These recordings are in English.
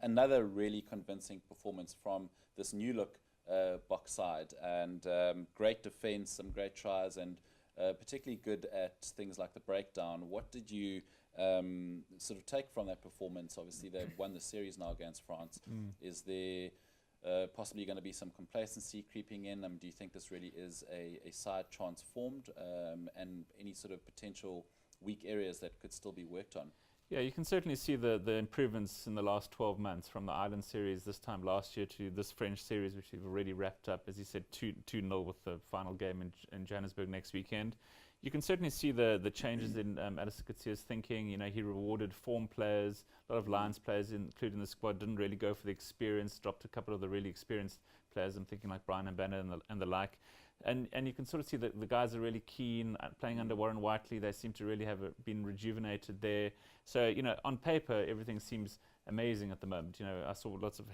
Another really convincing performance from this new look box side, and great defense, some great tries, and particularly good at things like the breakdown. What did you sort of take from that performance? Obviously, they've won the series now against France. Is there possibly going to be some complacency creeping in? Do you think this really is a side transformed, and any sort of potential weak areas that could still be worked on? Yeah, you can certainly see the improvements in the last 12 months from the Ireland series this time last year to this French series, which we've already wrapped up, as you said, 2-0 with the final game in Johannesburg next weekend. You can certainly see the changes in Alistair Coetzee thinking. You know, he rewarded form players, a lot of Lions players, including the squad, didn't really go for the experience, dropped a couple of the really experienced players. I'm thinking like Brian Mbana and the like. And you can sort of see that the guys are really keen playing under Warren Whiteley. They seem to really have been rejuvenated there. So, you know, on paper, everything seems amazing at the moment. You know, I saw lots of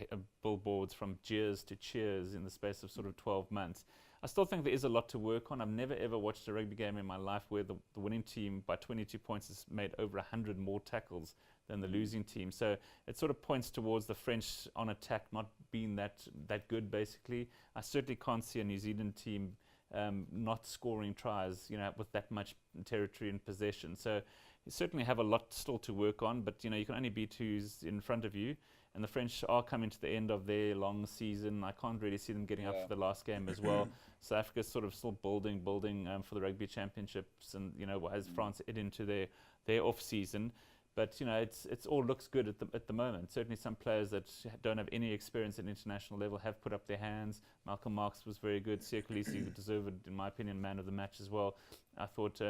billboards from jeers to cheers in the space of sort of 12 months. I still think there is a lot to work on. I've never ever watched a rugby game in my life where the winning team by 22 points has made over 100 more tackles than the losing team. So it sort of points towards the French on attack not being that good, basically. I certainly can't see a New Zealand team not scoring tries, you know, with that much territory and possession. So you certainly have a lot still to work on, but, you know, you can only beat who's in front of you. And the French are coming to the end of their long season. I can't really see them getting up for the last game as well. South Africa's sort of still building for the Rugby Championships, and, you know, as France head into their off season. But, you know, it's all looks good at the moment. Certainly some players that don't have any experience at international level have put up their hands. Malcolm Marx was very good. Siya Kolisi deserved, in my opinion, man of the match as well. I thought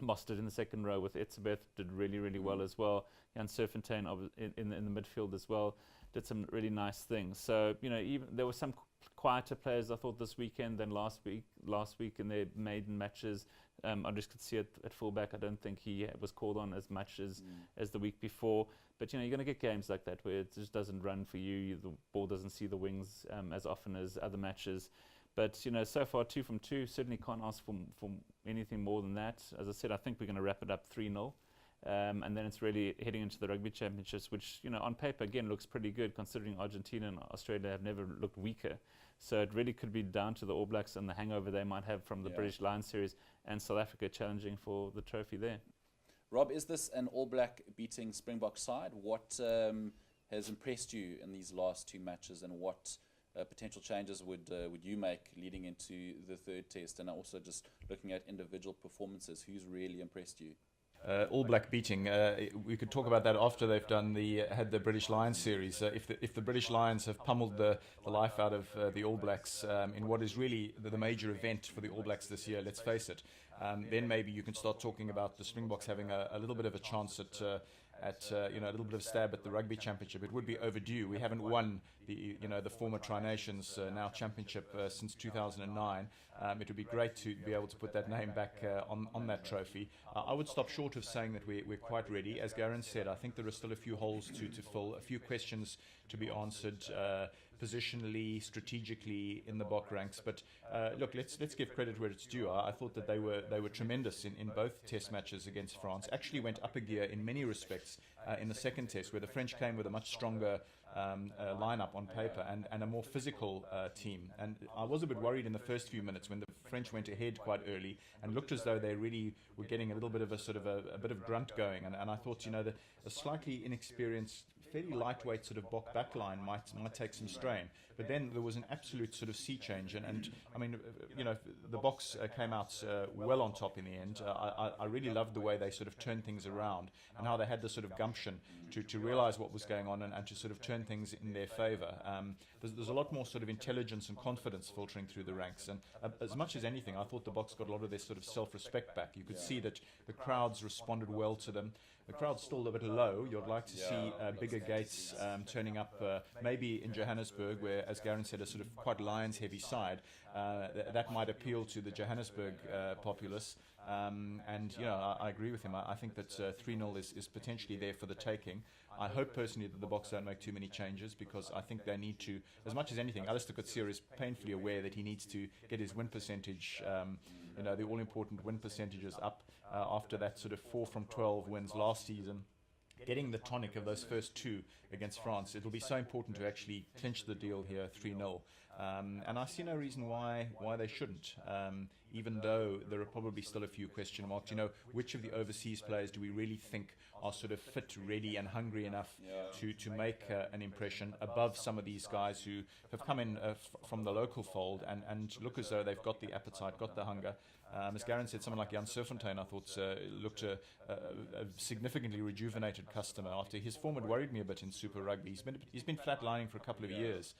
Mostert in the second row with Etzebeth did really, really well as well. Jan Serfontein in the midfield as well did some really nice things. So, you know, even there were some quieter players, I thought, this weekend than last week in their maiden matches. I just could see it at fullback. I don't think he was called on as much as the week before. But, you know, you're going to get games like that where it just doesn't run for you. The ball doesn't see the wings as often as other matches. But, you know, so far 2 from 2, certainly can't ask for anything more than that. As I said, I think we're going to wrap it up 3-0. And then it's really heading into the Rugby Championships, which, you know, on paper, again, looks pretty good, considering Argentina and Australia have never looked weaker. So it really could be down to the All Blacks and the hangover they might have from the British Lions series, and South Africa challenging for the trophy there. Rob, is this an All Black beating Springbok side? What has impressed you in these last 2 matches, and what potential changes would you make leading into the third test? And also just looking at individual performances, who's really impressed you? All Black beating. We could talk about that after they've done had the British Lions series. If the British Lions have pummeled the life out of the All Blacks in what is really the major event for the All Blacks this year, let's face it, then maybe you can start talking about the Springboks having a little bit of a chance at you know, a little bit of stab at the Rugby Championship. It would be overdue. We haven't won the former Tri-Nations now championship since 2009. It would be great to be able to put that name back on that trophy. I would stop short of saying that we're quite ready. As Garen said, I think there are still a few holes to fill, a few questions to be answered positionally, strategically in the Bok ranks. But look, let's give credit where it's due. I thought that they were tremendous in both test matches against France. Actually went up a gear in many respects in the second test, where the French came with a much stronger lineup on paper and a more physical team. And I was a bit worried in the first few minutes when the French went ahead quite early and looked as though they really were getting a little bit of a sort of a bit of grunt going. And I thought, you know, that a slightly inexperienced, fairly lightweight sort of Bok backline might take some strain. But then there was an absolute sort of sea change, and I mean, you know, the Boks came out well on top in the end. I really loved the way they sort of turned things around, and how they had the sort of gumption to realize what was going on and to sort of turn things in their favor. There's a lot more sort of intelligence and confidence filtering through the ranks, and as much as anything, I thought the Boks got a lot of their sort of self-respect back. You could see that the crowds responded well to them. The crowd's still a bit low. You'd like to see bigger gates turning up, maybe in Johannesburg, where, as Garen said, a sort of quite Lions-heavy side. That might appeal to the Johannesburg populace. And, you know, I agree with him. I think that 3-0 is potentially there for the taking. I hope personally that the Boks don't make too many changes, because I think they need to, as much as anything, Alistair Coetzee is painfully aware that he needs to get his win percentage, you know, the all-important win percentages up after that sort of 4 from 12 wins last season. getting the tonic of those first two against France. It'll be so important to actually clinch the deal here 3-0. And I see no reason why they shouldn't, even though there are probably still a few question marks. Which of the overseas players do we really think are sort of fit, ready and hungry enough to make an impression above some of these guys who have come in from the local fold and look as though they've got the appetite, got the hunger. As Garen said, someone like Jan Serfontein, I thought, looked a significantly rejuvenated customer after his form had worried me a bit in Super Rugby. He's been flatlining for a couple of years.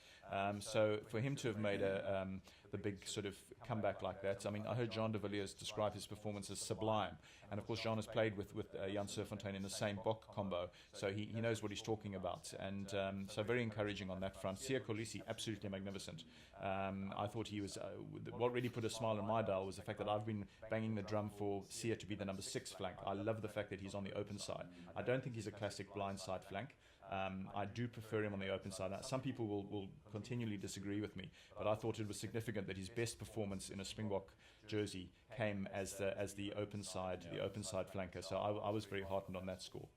So for him to have made the big sort of comeback like that, I mean, I heard Jean de Villiers describe his performance as sublime. And of course, Jean has played with Jan Serfontein in the same Bok combo, so he knows what he's talking about. And so very encouraging on that front. Sia Kolisi, absolutely magnificent. I thought he was, what really put a smile on my dial was the fact that I've been banging the drum for Sia to be the number 6 flank. I love the fact that he's on the open side. I don't think he's a classic blind side flank. I do prefer him on the open side. Now, some people will continually disagree with me, but I thought it was significant that his best performance in a Springbok jersey came as the open side flanker. So I was very heartened on that score.